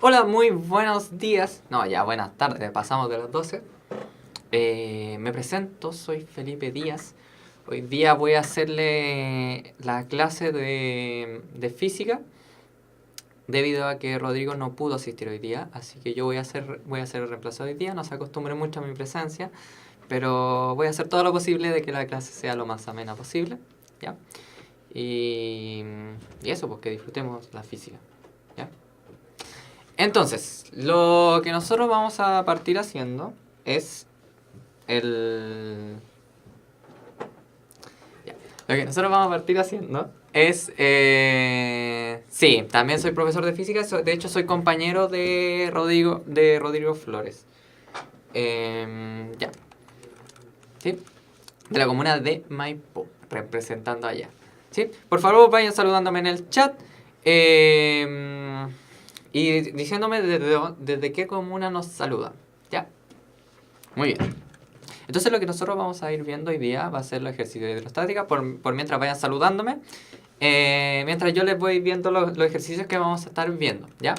Hola, muy buenos días. No, ya buenas tardes, pasamos de las 12. Me presento, soy Felipe Díaz. Hoy día voy a hacerle la clase de física debido a que Rodrigo no pudo asistir hoy día, así que yo voy a hacer el reemplazo hoy día. No se acostumbre mucho a mi presencia, pero voy a hacer todo lo posible de que la clase sea lo más amena posible, ¿ya? Y, y eso, pues que disfrutemos la física, ¿ya? Entonces, lo que nosotros vamos a partir haciendo es el... ya. Lo que nosotros vamos a partir haciendo es... sí, también soy profesor de física, de hecho soy compañero de Rodrigo Flores. Ya, ¿sí? De la comuna de Maipo, representando allá. ¿Sí? Por favor, vayan saludándome en el chat. Y diciéndome desde qué comuna nos saludan. ¿Ya? Muy bien. Entonces lo que nosotros vamos a ir viendo hoy día va a ser el ejercicio de hidrostática, por mientras vayan saludándome. Mientras yo les voy viendo los ejercicios que vamos a estar viendo. ¿Ya?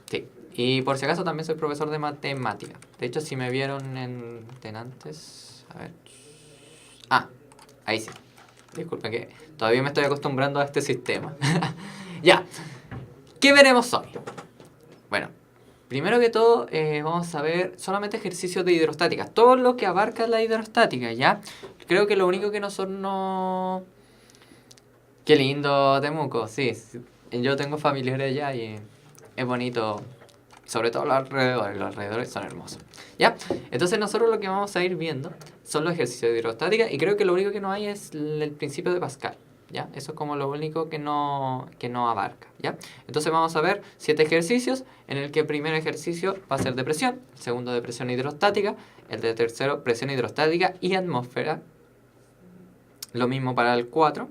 Sí. Y por si acaso también soy profesor de matemática. De hecho, si me vieron en antes... A ver. Ah, ahí sí. Disculpen que todavía me estoy acostumbrando a este sistema. Ya. ¿Qué veremos hoy? Bueno, primero que todo vamos a ver solamente ejercicios de hidrostática. Todo lo que abarca la hidrostática, ¿ya? Creo que lo único que nosotros no... Qué lindo Temuco, sí. Yo tengo familiares allá y es bonito. Sobre todo los alrededores son hermosos. ¿Ya? Entonces nosotros lo que vamos a ir viendo son los ejercicios de hidrostática y creo que lo único que no hay es el principio de Pascal. ¿Ya? Eso es como lo único que no abarca. ¿Ya? Entonces vamos a ver 7 ejercicios en el que el primer ejercicio va a ser de presión, el segundo de presión hidrostática, el de tercero presión hidrostática y atmósfera. Lo mismo para el 4.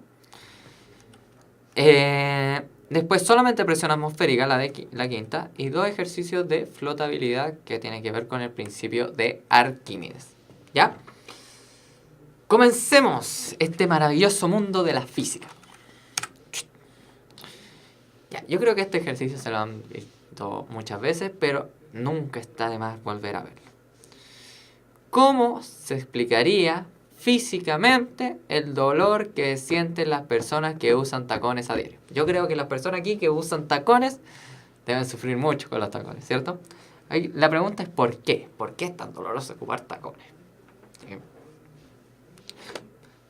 Después solamente presión atmosférica, la quinta, y 2 ejercicios de flotabilidad que tienen que ver con el principio de Arquímedes. ¿Ya? Comencemos este maravilloso mundo de la física. Ya, yo creo que este ejercicio se lo han visto muchas veces, pero nunca está de más volver a verlo. ¿Cómo se explicaría físicamente el dolor que sienten las personas que usan tacones a diario? Yo creo que las personas aquí que usan tacones deben sufrir mucho con los tacones, ¿cierto? La pregunta es ¿por qué? ¿Por qué es tan doloroso ocupar tacones? ¿Sí?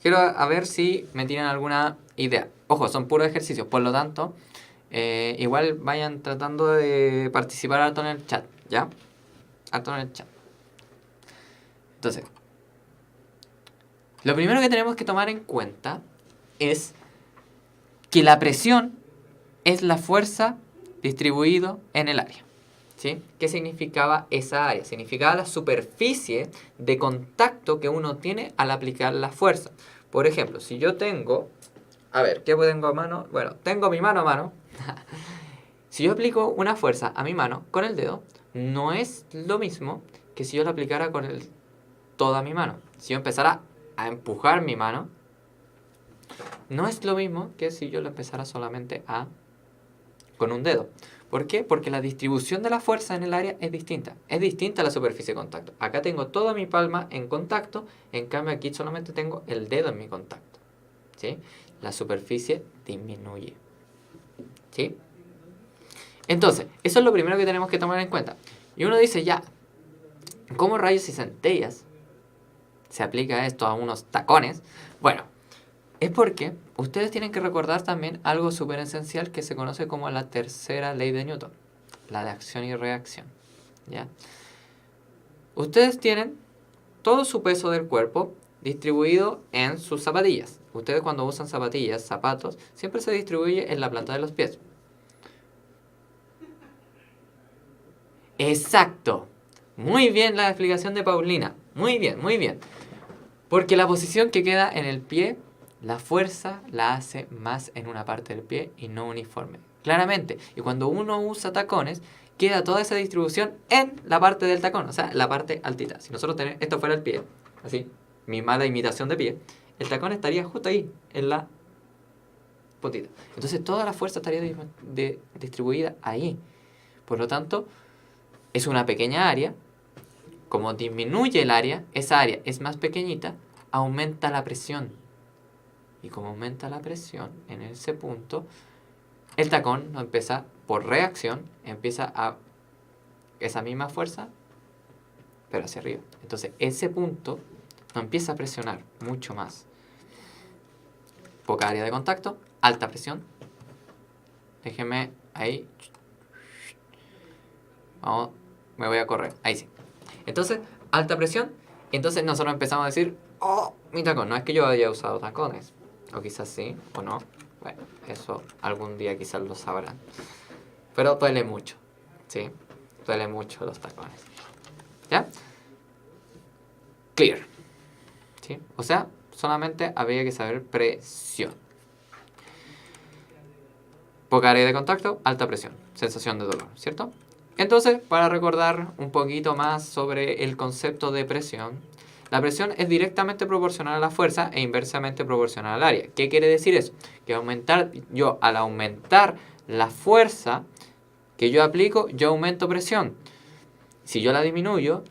Quiero a ver si me tienen alguna idea. Ojo, son puros ejercicios, por lo tanto, igual vayan tratando de participar harto en el chat, ¿ya? Harto en el chat. Entonces, lo primero que tenemos que tomar en cuenta es que la presión es la fuerza distribuida en el área. ¿Sí? ¿Qué significaba esa área? Significaba la superficie de contacto que uno tiene al aplicar la fuerza. Por ejemplo, si yo tengo... A ver, ¿qué tengo a mano? Bueno, tengo mi mano a mano. Si yo aplico una fuerza a mi mano con el dedo, no es lo mismo que si yo la aplicara con toda mi mano. Si yo empezara a empujar mi mano, no es lo mismo que si yo la empezara solamente con un dedo. ¿Por qué? Porque la distribución de la fuerza en el área es distinta. Es distinta a la superficie de contacto. Acá tengo toda mi palma en contacto, en cambio aquí solamente tengo el dedo en mi contacto. ¿Sí? La superficie disminuye. ¿Sí? Entonces, eso es lo primero que tenemos que tomar en cuenta. Y uno dice, ya, ¿cómo rayos y centellas se aplica esto a unos tacones? Bueno, es porque ustedes tienen que recordar también algo súper esencial que se conoce como la tercera ley de Newton, la de acción y reacción. ¿Ya? Ustedes tienen todo su peso del cuerpo distribuido en sus zapatillas. Ustedes cuando usan zapatillas, zapatos, siempre se distribuye en la planta de los pies. Exacto. Muy bien la explicación de Paulina. Muy bien, muy bien. Porque la posición que queda en el pie, la fuerza la hace más en una parte del pie y no uniforme. Claramente. Y cuando uno usa tacones, queda toda esa distribución en la parte del tacón, o sea, la parte altita. Si nosotros tenemos, esto fuera el pie, así, mi mala imitación de pie, el tacón estaría justo ahí, en la puntita. Entonces toda la fuerza estaría distribuida ahí. Por lo tanto, es una pequeña área. Como disminuye el área, esa área es más pequeñita, aumenta la presión. Y como aumenta la presión en ese punto, el tacón no empieza, por reacción, empieza a esa misma fuerza, pero hacia arriba. Entonces, ese punto no empieza a presionar mucho más. Poca área de contacto, alta presión. Déjenme ahí. Vamos, me voy a correr. Ahí sí. Entonces, alta presión. Y entonces nosotros empezamos a decir, oh, mi tacón. No es que yo haya usado tacones. O quizás sí, o no. Bueno, eso algún día quizás lo sabrán. Pero duele mucho. ¿Sí? Duele mucho los tacones. ¿Ya? Clear. ¿Sí? O sea, solamente habría que saber presión. Poca área de contacto, alta presión. Sensación de dolor, ¿cierto? Entonces, para recordar un poquito más sobre el concepto de presión, la presión es directamente proporcional a la fuerza e inversamente proporcional al área. ¿Qué quiere decir eso? Que al aumentar la fuerza que yo aplico, yo aumento presión. Si yo la disminuyo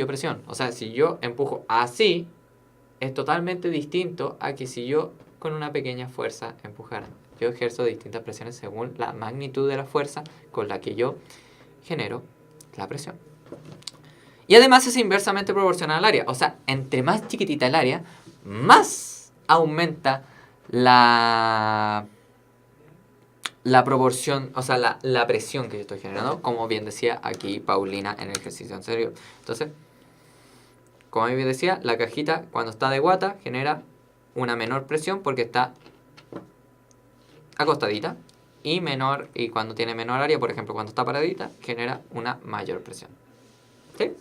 presión. O sea, si yo empujo así, es totalmente distinto a que si yo con una pequeña fuerza empujara. Yo ejerzo distintas presiones según la magnitud de la fuerza con la que yo genero la presión. Y además es inversamente proporcional al área. O sea, entre más chiquitita el área, más aumenta la proporción, o sea, la presión que yo estoy generando, como bien decía aquí Paulina en el ejercicio anterior. Entonces, como bien decía, la cajita cuando está de guata genera una menor presión porque está acostadita, y cuando tiene menor área, por ejemplo, cuando está paradita, genera una mayor presión. ¿Sí?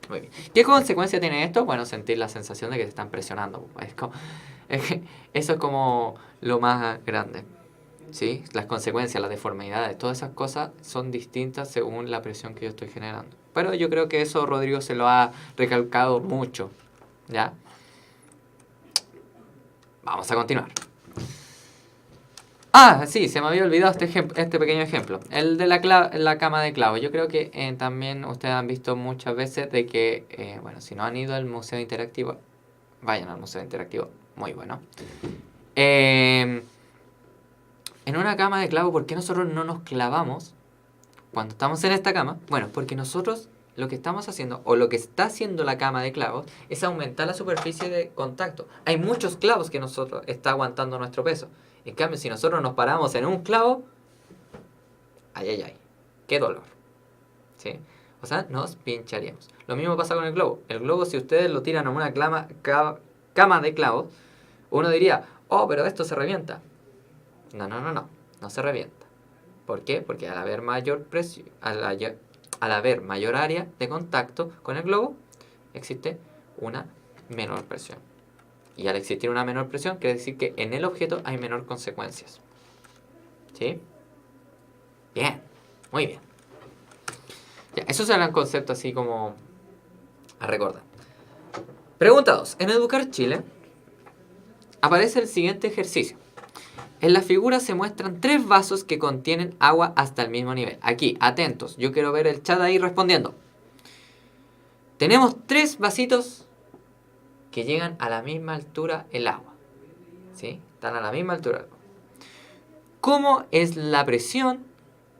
Muy bien. ¿Qué consecuencia tiene esto? Bueno, sentir la sensación de que te están presionando. Eso es como lo más grande. ¿Sí? Las consecuencias, las deformidades, todas esas cosas son distintas según la presión que yo estoy generando. Pero yo creo que eso Rodrigo se lo ha recalcado mucho. ¿Ya? Vamos a continuar. Ah, sí, se me había olvidado este pequeño ejemplo. El de la cama de clavos. Yo creo que también ustedes han visto muchas veces de que, bueno, si no han ido al museo interactivo, vayan al museo interactivo. Muy bueno. En una cama de clavos, ¿por qué nosotros no nos clavamos cuando estamos en esta cama? Bueno, porque nosotros lo que estamos haciendo, o lo que está haciendo la cama de clavos, es aumentar la superficie de contacto. Hay muchos clavos que está aguantando nuestro peso. En cambio, si nosotros nos paramos en un clavo, ay, qué dolor. ¿Sí? O sea, nos pincharíamos. Lo mismo pasa con el globo. El globo, si ustedes lo tiran a una cama de clavos, uno diría, oh, pero esto se revienta. No se revienta. ¿Por qué? Porque al haber mayor presión, al haber mayor área de contacto con el globo, existe una menor presión. Y al existir una menor presión, quiere decir que en el objeto hay menor consecuencias. ¿Sí? Bien, muy bien. Ya, esos eran conceptos así como a recordar. Pregunta 2. En Educar Chile aparece el siguiente ejercicio. En la figura se muestran 3 vasos que contienen agua hasta el mismo nivel. Aquí, atentos, yo quiero ver el chat ahí respondiendo. Tenemos 3 vasitos que llegan a la misma altura el agua. ¿Sí? Están a la misma altura. ¿Cómo es la presión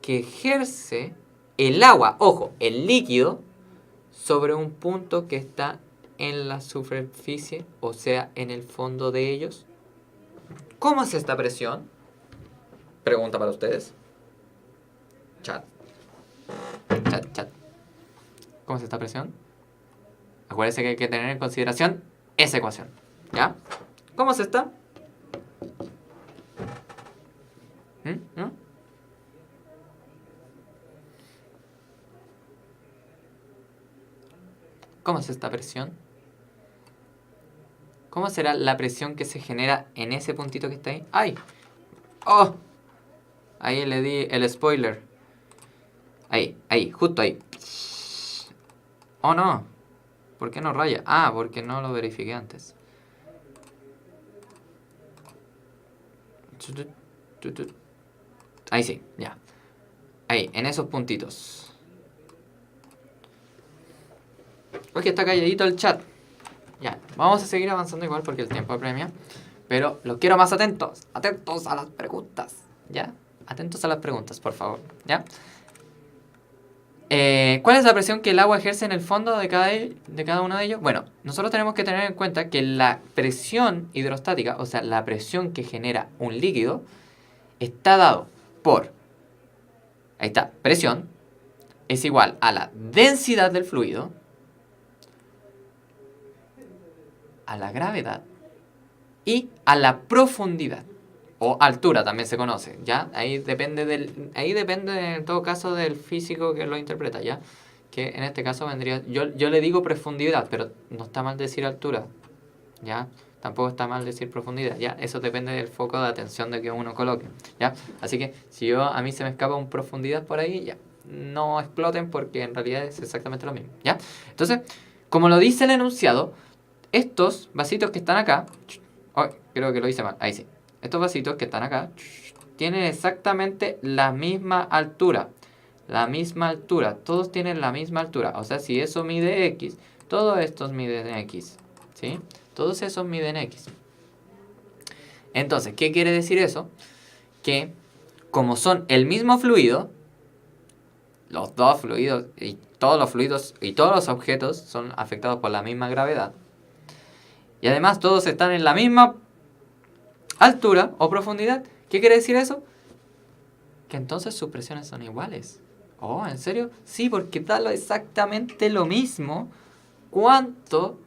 que ejerce el agua, ojo, el líquido, sobre un punto que está en la superficie, o sea, en el fondo de ellos? ¿Cómo es esta presión? Pregunta para ustedes. Chat. ¿Cómo es esta presión? Acuérdense que hay que tener en consideración esa ecuación. ¿Ya? ¿Cómo es esta? ¿No? ¿Cómo es esta presión? ¿Cómo será la presión que se genera en ese puntito que está ahí? ¡Ay! ¡Oh! Ahí le di el spoiler. Ahí, justo ahí. ¡Oh, no! ¿Por qué no raya? Ah, porque no lo verifiqué antes. Ahí sí, ya. Ahí, en esos puntitos. Porque está calladito el chat. Ya, vamos a seguir avanzando igual porque el tiempo apremia. Pero los quiero más atentos. Atentos a las preguntas. ¿Ya? Atentos a las preguntas, por favor. ¿Ya? ¿Cuál es la presión que el agua ejerce en el fondo de cada uno de ellos? Bueno, nosotros tenemos que tener en cuenta que la presión hidrostática, o sea, la presión que genera un líquido, está dado por, ahí está, presión, es igual a la densidad del fluido, a la gravedad y a la profundidad. O altura también se conoce, ¿ya? Ahí depende en todo caso del físico que lo interpreta, ¿ya? Que en este caso vendría, yo le digo profundidad, pero no está mal decir altura, ¿ya? Tampoco está mal decir profundidad, ¿ya? Eso depende del foco de atención de que uno coloque, ¿ya? Así que si a mí se me escapa un profundidad por ahí, ya, no exploten porque en realidad es exactamente lo mismo, ¿ya? Entonces, como lo dice el enunciado, estos vasitos que están acá, oh, creo que lo hice mal, ahí sí. Estos vasitos que están acá tienen exactamente la misma altura. La misma altura. Todos tienen la misma altura. O sea, si eso mide X, todos estos miden X. ¿Sí? Todos esos miden X. Entonces, ¿qué quiere decir eso? Que como son el mismo fluido, los dos fluidos y todos los fluidos y todos los objetos son afectados por la misma gravedad. Y además todos están en la misma altura o profundidad. ¿Qué quiere decir eso? Que entonces sus presiones son iguales. Oh, ¿en serio? Sí, porque da exactamente lo mismo cuánto,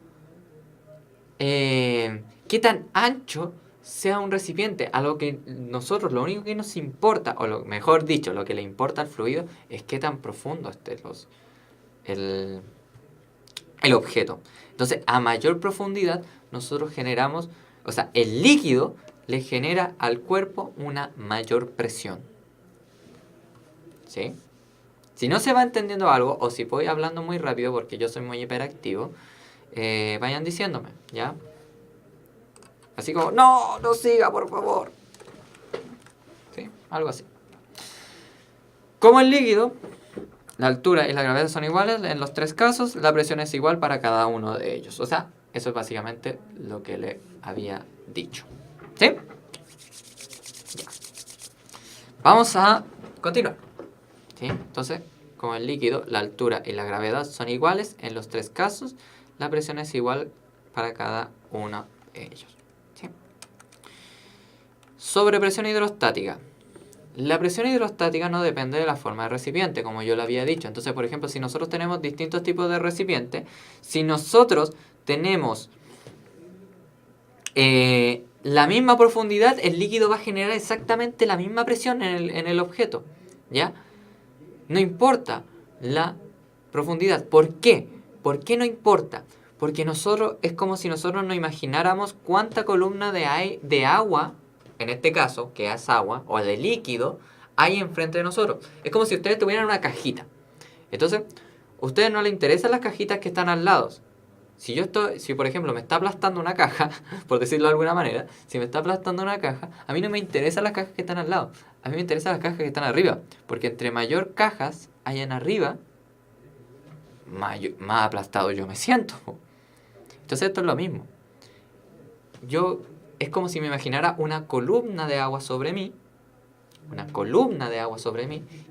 qué tan ancho sea un recipiente. A lo que nosotros, lo único que nos importa, o lo mejor dicho, lo que le importa al fluido, es qué tan profundo esté el objeto. Entonces, a mayor profundidad, nosotros generamos, o sea, el líquido le genera al cuerpo una mayor presión. ¿Sí? Si no se va entendiendo algo, o si voy hablando muy rápido porque yo soy muy hiperactivo, vayan diciéndome, ¿ya? Así como, no siga, por favor. ¿Sí? Algo así. Como el líquido, la altura y la gravedad son iguales en los tres casos, la presión es igual para cada uno de ellos. O sea, eso es básicamente lo que le había dicho. ¿Sí? Ya. Vamos a continuar. ¿Sí? Entonces, como el líquido, la altura y la gravedad son iguales en los tres casos, la presión es igual para cada uno de ellos. ¿Sí? Sobrepresión hidrostática. La presión hidrostática no depende de la forma de recipiente, como yo lo había dicho. Entonces, por ejemplo, si nosotros tenemos distintos tipos de recipientes, si nosotros tenemos la misma profundidad, el líquido va a generar exactamente la misma presión en el objeto, ¿ya? No importa la profundidad. ¿Por qué? ¿Por qué no importa? Porque nosotros, es como si nosotros nos imagináramos cuánta columna de agua, en este caso, que es agua, o de líquido, hay enfrente de nosotros. Es como si ustedes tuvieran una cajita. Entonces, a ustedes no les interesan las cajitas que están al lado. Si por ejemplo me está aplastando una caja, por decirlo de alguna manera, si me está aplastando una caja, a mí no me interesan las cajas que están al lado, a mí me interesan las cajas que están arriba, porque entre mayor cajas hayan arriba, más aplastado yo me siento. Entonces esto es lo mismo. Es como si me imaginara una columna de agua sobre mí,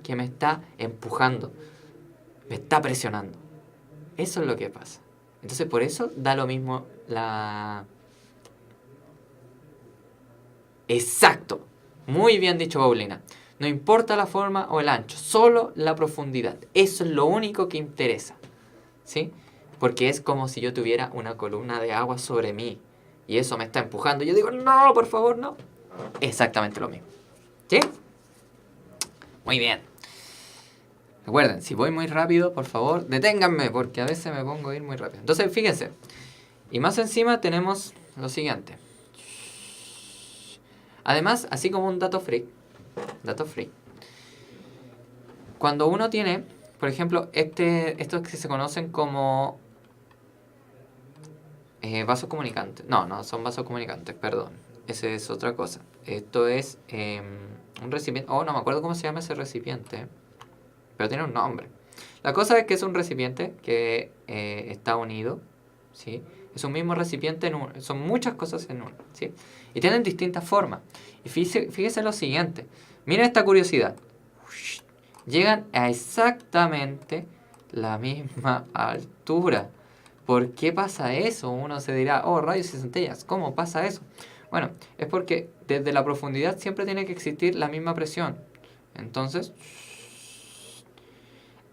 que me está empujando, me está presionando. Eso es lo que pasa. Entonces, por eso da lo mismo Exacto. Muy bien dicho, Paulina. No importa la forma o el ancho, solo la profundidad. Eso es lo único que interesa. ¿Sí? Porque es como si yo tuviera una columna de agua sobre mí y eso me está empujando. Yo digo, no, por favor, no. Exactamente lo mismo. ¿Sí? Muy bien. Recuerden, si voy muy rápido, por favor, deténganme, porque a veces me pongo a ir muy rápido. Entonces, fíjense. Y más encima tenemos lo siguiente. Además, así como un dato free. Cuando uno tiene, por ejemplo, estos que se conocen como vasos comunicantes. No son vasos comunicantes, perdón. Esa es otra cosa. Esto es un recipiente. Oh, no me acuerdo cómo se llama ese recipiente. pero tiene un nombre. La cosa es que es un recipiente que está unido, ¿sí? Es un mismo recipiente, son muchas cosas en uno, ¿sí? Y tienen distintas formas. Y fíjese lo siguiente, miren esta curiosidad. Llegan a exactamente la misma altura. ¿Por qué pasa eso? Uno se dirá, oh, rayos y centellas, ¿cómo pasa eso? Bueno, es porque desde la profundidad siempre tiene que existir la misma presión. Entonces,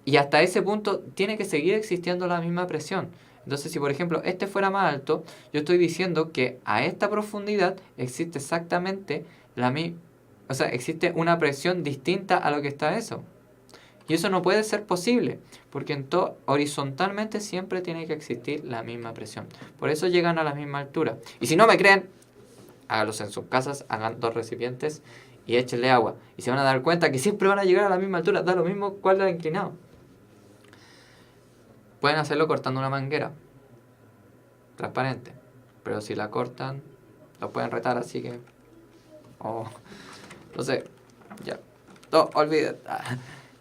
y hasta ese punto tiene que seguir existiendo la misma presión. Entonces, si por ejemplo este fuera más alto, yo estoy diciendo que a esta profundidad existe exactamente la misma, o sea, existe una presión distinta a lo que está eso. Y eso no puede ser posible, porque horizontalmente siempre tiene que existir la misma presión. Por eso llegan a la misma altura. Y si no me creen, háganlos en sus casas, hagan 2 recipientes y échenle agua. Y se van a dar cuenta que siempre van a llegar a la misma altura, da lo mismo cuál es inclinado. Pueden hacerlo cortando una manguera transparente, pero si la cortan, lo pueden retar, así que... Oh, no sé, ya. No, olviden.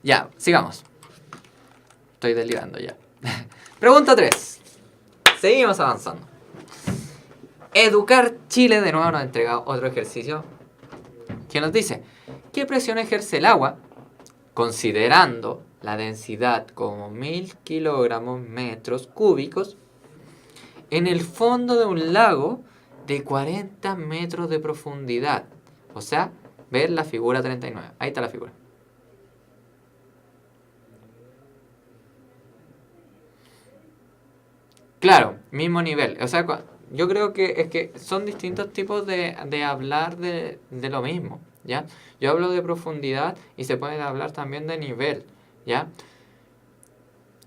Ya, sigamos. Estoy delirando ya. Pregunta 3. Seguimos avanzando. Educar Chile de nuevo nos ha entregado otro ejercicio que nos dice: ¿qué presión ejerce el agua considerando la densidad como 1000 kilogramos metros cúbicos en el fondo de un lago de 40 metros de profundidad? O sea, ver la figura 39. Ahí está la figura. Claro, mismo nivel. O sea, yo creo que es que son distintos tipos de hablar de lo mismo, ¿ya? Yo hablo de profundidad y se puede hablar también de nivel, ¿ya?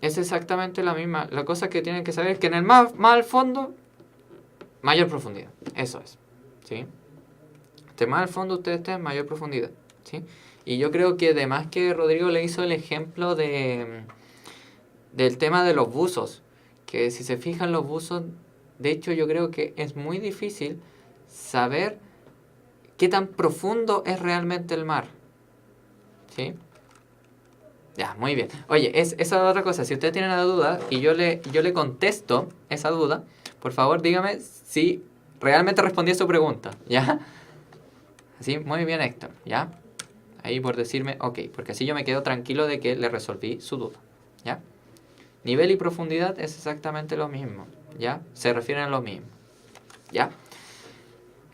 Es exactamente la misma. La cosa que tienen que saber es que en el más al fondo, mayor profundidad. Eso es, ¿sí? Más al fondo ustedes estén, mayor profundidad, ¿sí? Y yo creo que además que Rodrigo le hizo el ejemplo del tema de los buzos, que si se fijan los buzos, de hecho yo creo que es muy difícil saber qué tan profundo es realmente el mar, ¿sí? Ya, muy bien. Oye, esa es otra cosa, si ustedes tienen una duda y yo le contesto esa duda, por favor dígame si realmente respondí a su pregunta, ¿ya? Así, muy bien, Héctor, ¿ya? Ahí por decirme, ok, porque así yo me quedo tranquilo de que le resolví su duda, ¿ya? Nivel y profundidad es exactamente lo mismo, ¿ya? Se refieren a lo mismo, ¿ya?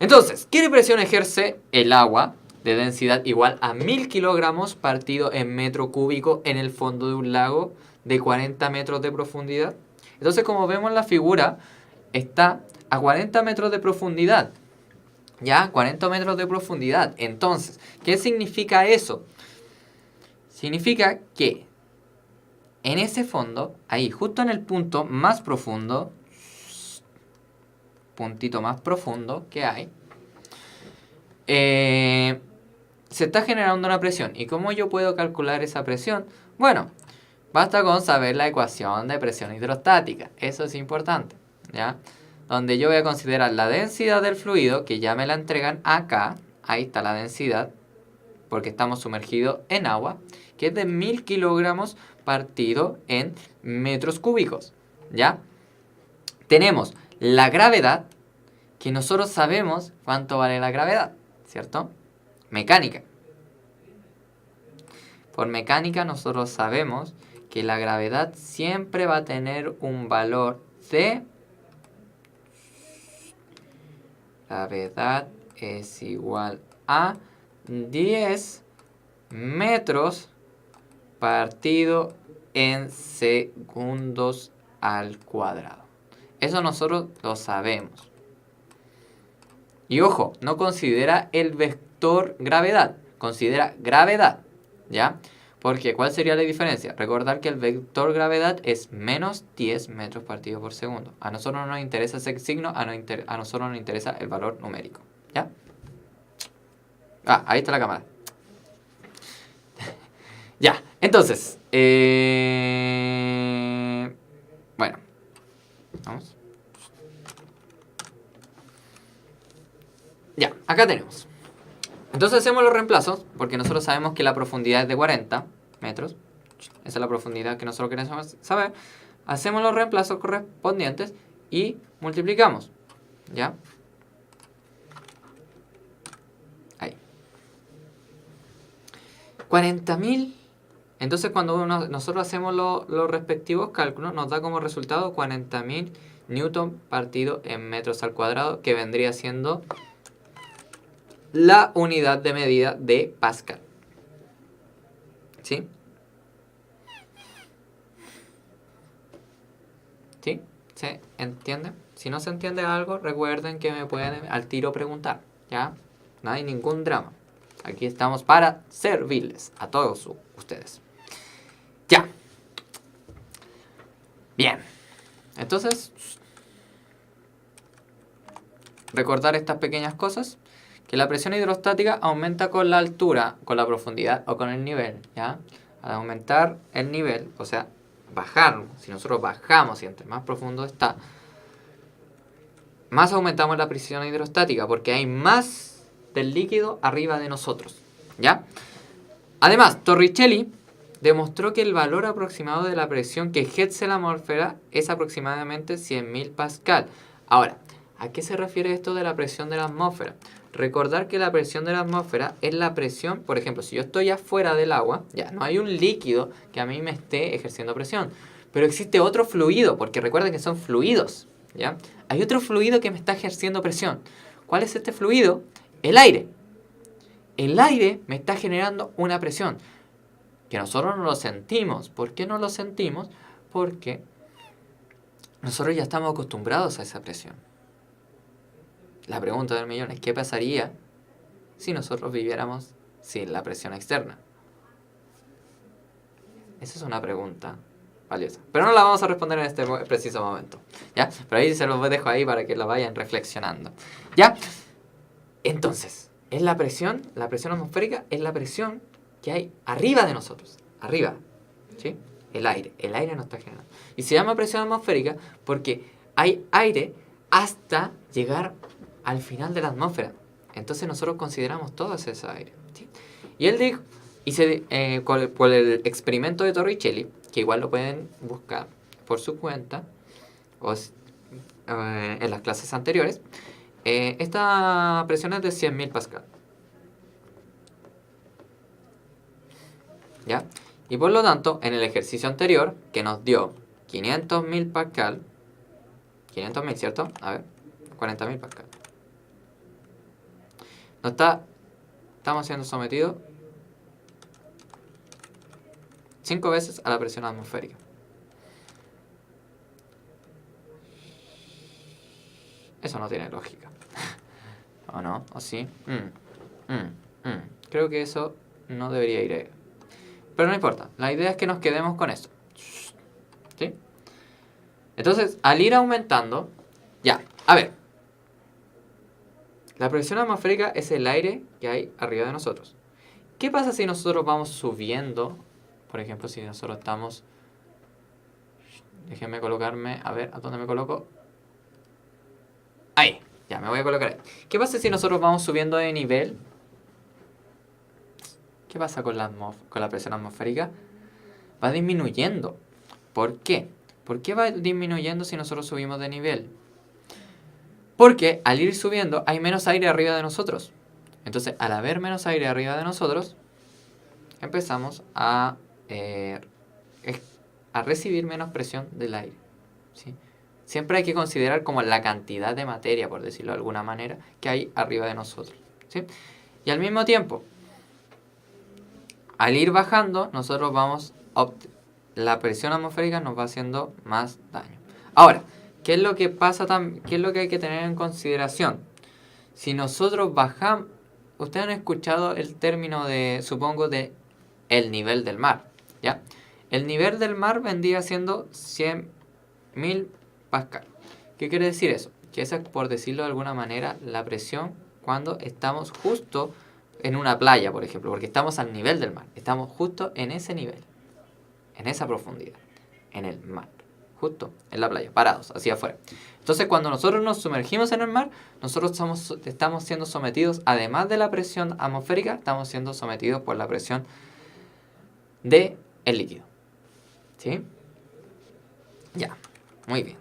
Entonces, ¿qué presión ejerce el agua de densidad igual a 1000 kilogramos partido en metro cúbico en el fondo de un lago de 40 metros de profundidad? Entonces, como vemos en la figura, está a 40 metros de profundidad, ¿ya? 40 metros de profundidad. Entonces, ¿qué significa eso? Significa que en ese fondo, ahí, justo en el punto más profundo, puntito más profundo que hay, se está generando una presión. ¿Y cómo yo puedo calcular esa presión? Bueno, basta con saber la ecuación de presión hidrostática. Eso es importante, ¿ya? Donde yo voy a considerar la densidad del fluido, que ya me la entregan acá. Ahí está la densidad, porque estamos sumergidos en agua, que es de 1000 kilogramos partido en metros cúbicos, ¿ya? Tenemos la gravedad, que nosotros sabemos cuánto vale la gravedad, ¿cierto? Mecánica. Por mecánica nosotros sabemos que la gravedad siempre va a tener un valor de... Gravedad es igual a 10 metros partido en segundos al cuadrado. Eso nosotros lo sabemos. Y ojo, no considera el vector gravedad, considera gravedad, ¿ya? Porque, ¿cuál sería la diferencia? Recordar que el vector gravedad es menos 10 metros partido por segundo. A nosotros no nos interesa ese signo, a nosotros nos interesa el valor numérico, ¿ya? Ah, ahí está la cámara. Ya, entonces, bueno, vamos. Ya, acá tenemos. Entonces hacemos los reemplazos, porque nosotros sabemos que la profundidad es de 40 metros. Esa es la profundidad que nosotros queremos saber. Hacemos los reemplazos correspondientes y multiplicamos. ¿Ya? Ahí. 40.000. Entonces cuando nosotros hacemos los respectivos cálculos, nos da como resultado 40.000 newton partido en metros al cuadrado, que vendría siendo la unidad de medida de Pascal. ¿Sí? ¿Sí? ¿Se entiende? Si no se entiende algo, recuerden que me pueden al tiro preguntar. ¿Ya? No hay ningún drama. Aquí estamos para servirles a todos ustedes. Ya. Bien. Entonces, recordar estas pequeñas cosas. Que la presión hidrostática aumenta con la altura, con la profundidad o con el nivel. ¿Ya? Al aumentar el nivel, o sea, bajar, si nosotros bajamos y entre más profundo está, más aumentamos la presión hidrostática porque hay más del líquido arriba de nosotros. ¿Ya? Además, Torricelli demostró que el valor aproximado de la presión que ejerce la atmósfera es aproximadamente 100.000 pascal. Ahora, ¿a qué se refiere esto de la presión de la atmósfera? Recordar que la presión de la atmósfera es la presión, por ejemplo, si yo estoy afuera del agua, ya no hay un líquido que a mí me esté ejerciendo presión, pero existe otro fluido, porque recuerden que son fluidos, ¿ya? Hay otro fluido que me está ejerciendo presión. ¿Cuál es este fluido? El aire. El aire me está generando una presión que nosotros no lo sentimos. ¿Por qué no lo sentimos? Porque nosotros ya estamos acostumbrados a esa presión. La pregunta del millón es, ¿qué pasaría si nosotros viviéramos sin la presión externa? Esa es una pregunta valiosa. Pero no la vamos a responder en este preciso momento. ¿Ya? Pero ahí se los dejo ahí para que lo vayan reflexionando. ¿Ya? Entonces, es la presión atmosférica es la presión que hay arriba de nosotros. Arriba. ¿Sí? El aire nos está generando. Y se llama presión atmosférica porque hay aire hasta llegar al final de la atmósfera. Entonces nosotros consideramos todo ese aire. ¿Sí? Y él dijo, por el experimento de Torricelli, que igual lo pueden buscar por su cuenta, o en las clases anteriores, esta presión es de 100.000 pascal. ¿Ya? Y por lo tanto, en el ejercicio anterior, que nos dio 500.000 pascal, 500.000, ¿cierto? A ver, 40.000 pascal. Estamos siendo sometidos 5 veces a la presión atmosférica. Eso no tiene lógica. ¿O no? ¿O sí? Creo que eso no debería ir ahí. Pero no importa. La idea es que nos quedemos con eso. ¿Sí? Entonces, al ir aumentando... Ya, a ver. La presión atmosférica es el aire que hay arriba de nosotros. ¿Qué pasa si nosotros vamos subiendo? Por ejemplo, si nosotros estamos... Déjenme colocarme... A ver, ¿a dónde me coloco? Ahí. Ya, me voy a colocar ahí. ¿Qué pasa si nosotros vamos subiendo de nivel? ¿Qué pasa con la presión atmosférica? Va disminuyendo. ¿Por qué? ¿Por qué va disminuyendo si nosotros subimos de nivel? Porque al ir subiendo hay menos aire arriba de nosotros. Entonces, al haber menos aire arriba de nosotros, empezamos a recibir menos presión del aire. ¿Sí? Siempre hay que considerar como la cantidad de materia, por decirlo de alguna manera, que hay arriba de nosotros. ¿Sí? Y al mismo tiempo, al ir bajando, nosotros la presión atmosférica nos va haciendo más daño. Ahora, ¿qué es lo que pasa qué es lo que hay que tener en consideración? Si nosotros bajamos, ustedes han escuchado el término supongo, de el nivel del mar, ¿ya? El nivel del mar vendría siendo 100.000 pascal. ¿Qué quiere decir eso? Que esa es, por decirlo de alguna manera, la presión cuando estamos justo en una playa, por ejemplo, porque estamos al nivel del mar. Estamos justo en ese nivel, en esa profundidad, en el mar, justo en la playa, parados, hacia afuera. Entonces, cuando nosotros nos sumergimos en el mar, nosotros estamos siendo sometidos, además de la presión atmosférica, estamos siendo sometidos por la presión del líquido. ¿Sí? Ya, muy bien.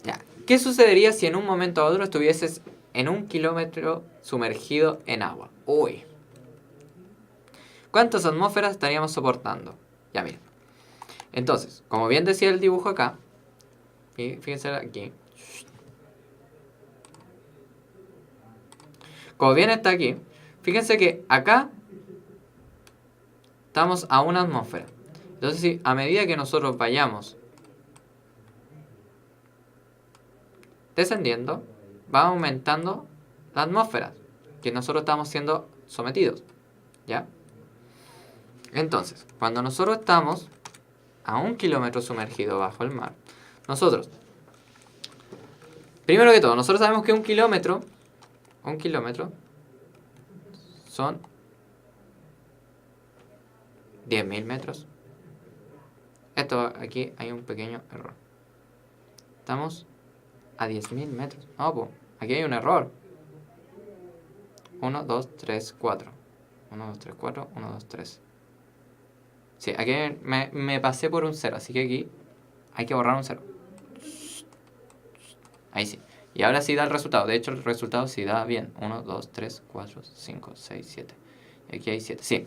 Ya. ¿Qué sucedería si en un momento a otro estuvieses en 1 kilómetro sumergido en agua? Uy. ¿Cuántas atmósferas estaríamos soportando? Ya miren. Entonces, como bien decía el dibujo acá, y fíjense aquí. Como bien está aquí, fíjense que acá estamos a 1 atmósfera. Entonces, si a medida que nosotros vayamos descendiendo, va aumentando la atmósfera que nosotros estamos siendo sometidos. ¿Ya? Entonces, cuando nosotros estamos a 1 kilómetro sumergido bajo el mar, nosotros, primero que todo, nosotros sabemos que un kilómetro son 10.000 metros. Esto aquí hay un pequeño error. Estamos a 10.000 metros. No, pues, aquí hay un error. 1, 2, 3, 4. 1, 2, 3, 4. 1, 2, 3. Sí, aquí me pasé por un 0, así que aquí hay que borrar un 0. Ahí sí. Y ahora sí da el resultado. De hecho, el resultado sí da bien. 1, 2, 3, 4, 5, 6, 7. Y aquí hay 7. Sí.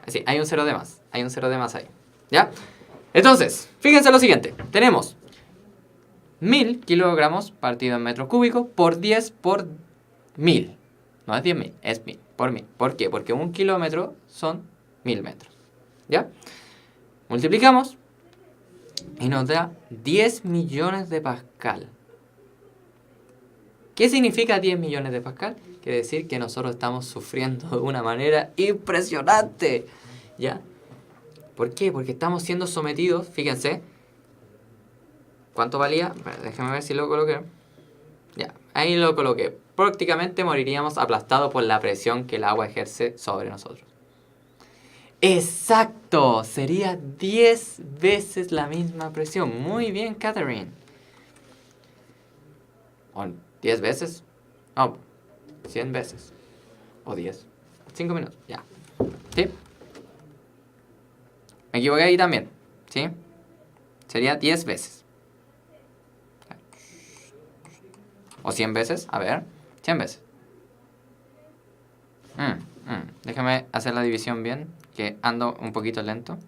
Así, hay un 0 de más. Hay un 0 de más ahí. ¿Ya? Entonces, fíjense lo siguiente. Tenemos 1000 kilogramos partido en metros cúbicos por 10 por 1000. No es 10.000, es 1000 por 1000. ¿Por qué? Porque 1 kilómetro son 1000 metros. ¿Ya? Multiplicamos y nos da 10 millones de pascal. ¿Qué significa 10 millones de pascal? Quiere decir que nosotros estamos sufriendo de una manera impresionante. ¿Ya? ¿Por qué? Porque estamos siendo sometidos, fíjense. ¿Cuánto valía? Déjenme ver si lo coloqué. Ya, ahí lo coloqué. Prácticamente moriríamos aplastados por la presión que el agua ejerce sobre nosotros. ¡Exacto! Sería 10 veces la misma presión. Muy bien, Catherine. ¿O 10 veces? No, 100 veces. O 10. 5 minutos, ya. ¿Sí? Me equivoqué ahí también. ¿Sí? Sería 10 veces. ¿O 100 veces? A ver. 100 veces. Déjame hacer la división bien, que ando un poquito lento.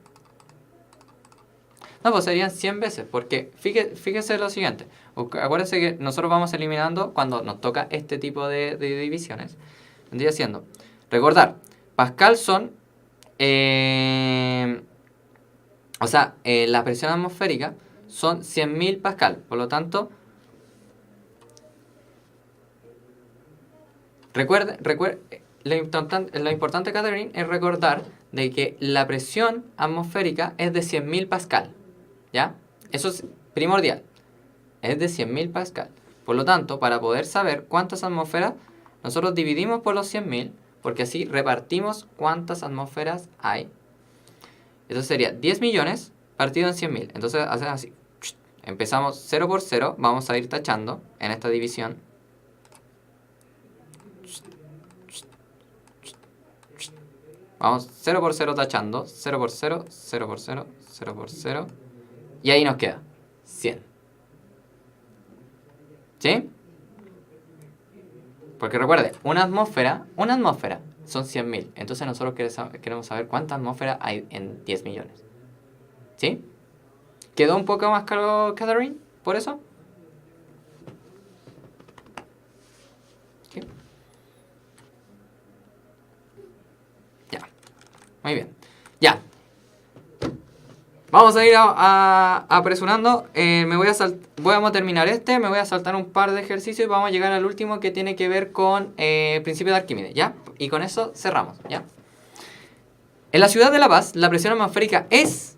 No, pues serían 100 veces, porque fíjese lo siguiente. Acuérdense que nosotros vamos eliminando cuando nos toca este tipo de divisiones. Vendría siendo, recordar, Pascal son, la presión atmosférica son 100.000 Pascal. Por lo tanto, lo importante, Catherine, es recordar de que la presión atmosférica es de 100.000 Pascal. ¿Ya? Eso es primordial. Es de 100.000 Pascal. Por lo tanto, para poder saber cuántas atmósferas, nosotros dividimos por los 100.000, porque así repartimos cuántas atmósferas hay. Entonces sería 10 millones partido en 100.000. Entonces hacemos así. Empezamos 0 por 0. Vamos a ir tachando en esta división. Vamos 0 por 0 tachando. 0 por 0, 0 por 0, 0 por 0. Y ahí nos queda 100. ¿Sí? Porque recuerde, una atmósfera son 100.000. Entonces nosotros queremos saber cuántas atmósferas hay en 10 millones. ¿Sí? ¿Quedó un poco más claro, Catherine? ¿Por eso? ¿Sí? Ya. Muy bien. Ya. Vamos a ir apresurando. Vamos a terminar me voy a saltar un par de ejercicios y vamos a llegar al último que tiene que ver con principio de Arquímedes, ¿ya? Y con eso cerramos, ¿ya? En la ciudad de La Paz, la presión atmosférica es...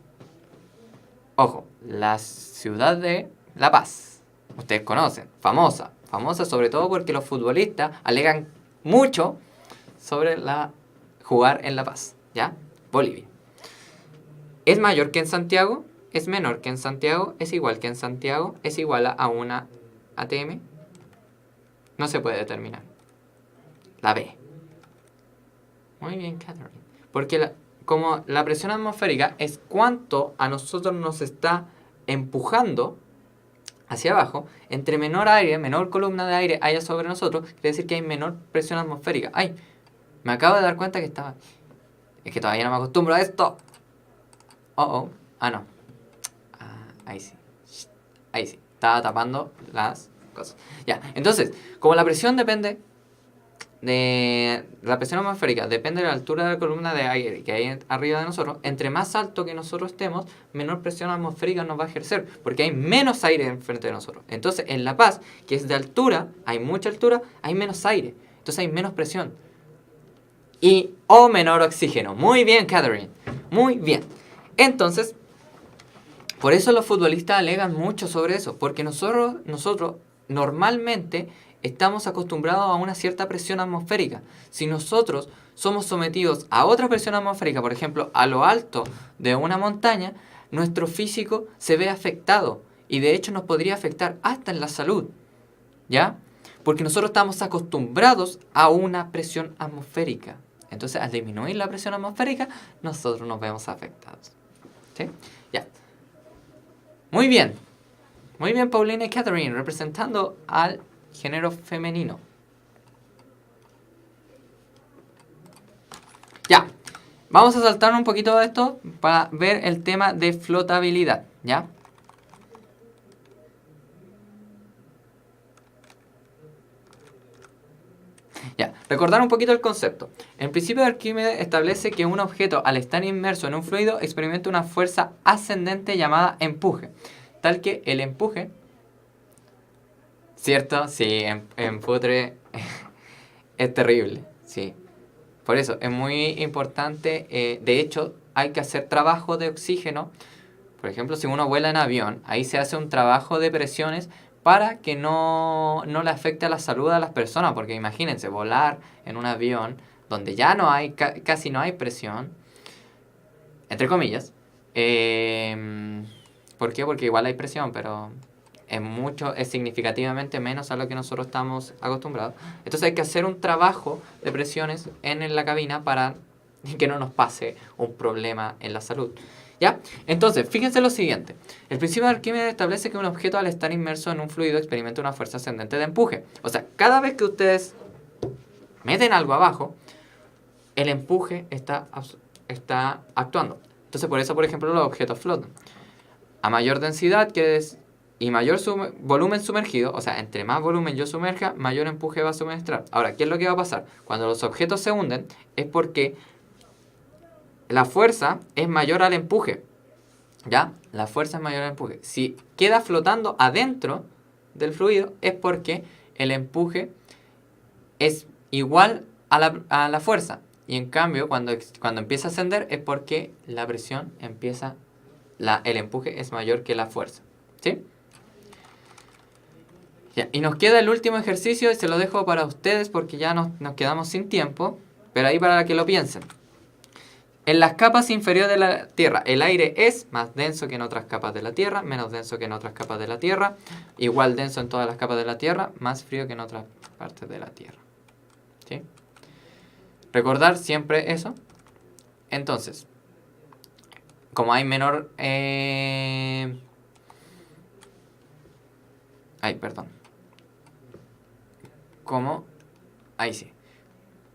Ojo, la ciudad de La Paz. Ustedes conocen, famosa. Famosa sobre todo porque los futbolistas alegan mucho sobre jugar en La Paz, ¿ya? Bolivia. ¿Es mayor que en Santiago? ¿Es menor que en Santiago? ¿Es igual que en Santiago? ¿Es igual a una ATM? No se puede determinar. La B. Muy bien, Catherine. Porque como la presión atmosférica es cuánto a nosotros nos está empujando hacia abajo, entre menor aire, menor columna de aire haya sobre nosotros, quiere decir que hay menor presión atmosférica. ¡Ay! Me acabo de dar cuenta que estaba... Es que todavía no me acostumbro a esto. Oh. Ah, no. Ah, ahí sí. Ahí sí. Estaba tapando las cosas. Ya. Entonces, como la presión depende de... La presión atmosférica depende de la altura de la columna de aire que hay arriba de nosotros. Entre más alto que nosotros estemos, menor presión atmosférica nos va a ejercer. Porque hay menos aire enfrente de nosotros. Entonces, en La Paz, que es de altura, hay mucha altura, hay menos aire. Entonces hay menos presión. O menor oxígeno. Muy bien, Catherine. Muy bien. Entonces, por eso los futbolistas alegan mucho sobre eso. Porque nosotros normalmente estamos acostumbrados a una cierta presión atmosférica. Si nosotros somos sometidos a otra presión atmosférica, por ejemplo, a lo alto de una montaña, nuestro físico se ve afectado. Y de hecho nos podría afectar hasta en la salud. ¿Ya? Porque nosotros estamos acostumbrados a una presión atmosférica. Entonces, al disminuir la presión atmosférica, nosotros nos vemos afectados. ¿Sí? Ya. Muy bien. Muy bien, Paulina y Catherine, representando al género femenino. Ya. Vamos a saltar un poquito de esto para ver el tema de flotabilidad. ¿Ya? Ya, recordar un poquito el concepto. El principio de Arquímedes establece que un objeto al estar inmerso en un fluido experimenta una fuerza ascendente llamada empuje, tal que el empuje, ¿cierto? Sí, en putre es terrible, sí. Por eso es muy importante, de hecho hay que hacer trabajo de oxígeno. Por ejemplo, si uno vuela en avión, ahí se hace un trabajo de presiones para que no le afecte a la salud a las personas. Porque imagínense, volar en un avión donde ya no hay, casi no hay presión, entre comillas. ¿Por qué? Porque igual hay presión, pero es significativamente menos a lo que nosotros estamos acostumbrados. Entonces hay que hacer un trabajo de presiones en la cabina para que no nos pase un problema en la salud. ¿Ya? Entonces, fíjense lo siguiente. El principio de Arquímedes establece que un objeto al estar inmerso en un fluido experimenta una fuerza ascendente de empuje. O sea, cada vez que ustedes meten algo abajo, el empuje está actuando. Entonces, por eso, por ejemplo, los objetos flotan. A mayor densidad y mayor volumen sumergido, o sea, entre más volumen yo sumerja, mayor empuje va a suministrar. Ahora, ¿qué es lo que va a pasar? Cuando los objetos se hunden, es porque la fuerza es mayor al empuje. ¿Ya? La fuerza es mayor al empuje. Si queda flotando adentro del fluido, es porque el empuje es igual a la fuerza. Y en cambio, cuando empieza a ascender, es porque la presión empieza, el empuje es mayor que la fuerza. ¿Sí? Ya, y nos queda el último ejercicio y se lo dejo para ustedes porque ya nos quedamos sin tiempo. Pero ahí para que lo piensen. En las capas inferiores de la Tierra, el aire es más denso que en otras capas de la Tierra, menos denso que en otras capas de la Tierra, igual denso en todas las capas de la Tierra, más frío que en otras partes de la Tierra. ¿Sí? Recordar siempre eso. Entonces, como hay menor... perdón. Ahí sí.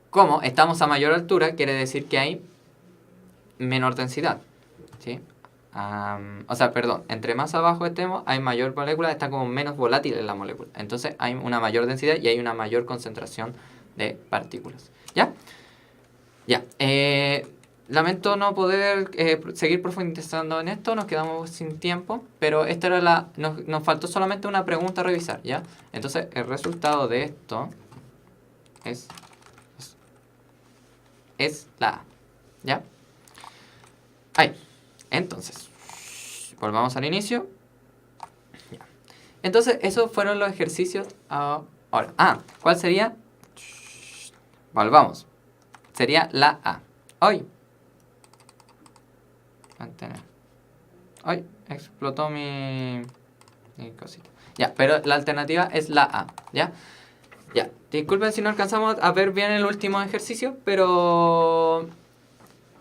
Como estamos a mayor altura, quiere decir que hay menor densidad, ¿sí? Entre más abajo estemos, hay mayor molécula, está como menos volátil en la molécula. Entonces hay una mayor densidad y hay una mayor concentración de partículas. ¿Ya? Ya. Lamento no poder seguir profundizando en esto, nos quedamos sin tiempo, pero esta era nos faltó solamente una pregunta a revisar, ¿ya? Entonces el resultado de esto es la A, ¿ya? Ahí. Entonces, volvamos al inicio. Ya. Entonces, esos fueron los ejercicios ahora. ¿Cuál sería? Volvamos. Sería la A. Hoy. Mantener. Hoy explotó mi cosita. Ya, pero la alternativa es la A. ¿Ya? Ya, disculpen si no alcanzamos a ver bien el último ejercicio, pero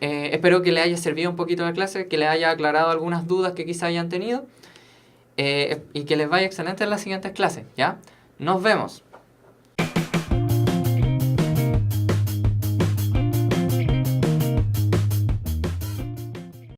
espero que les haya servido un poquito la clase, que les haya aclarado algunas dudas que quizá hayan tenido y que les vaya excelente en las siguientes clases, ¿ya? Nos vemos.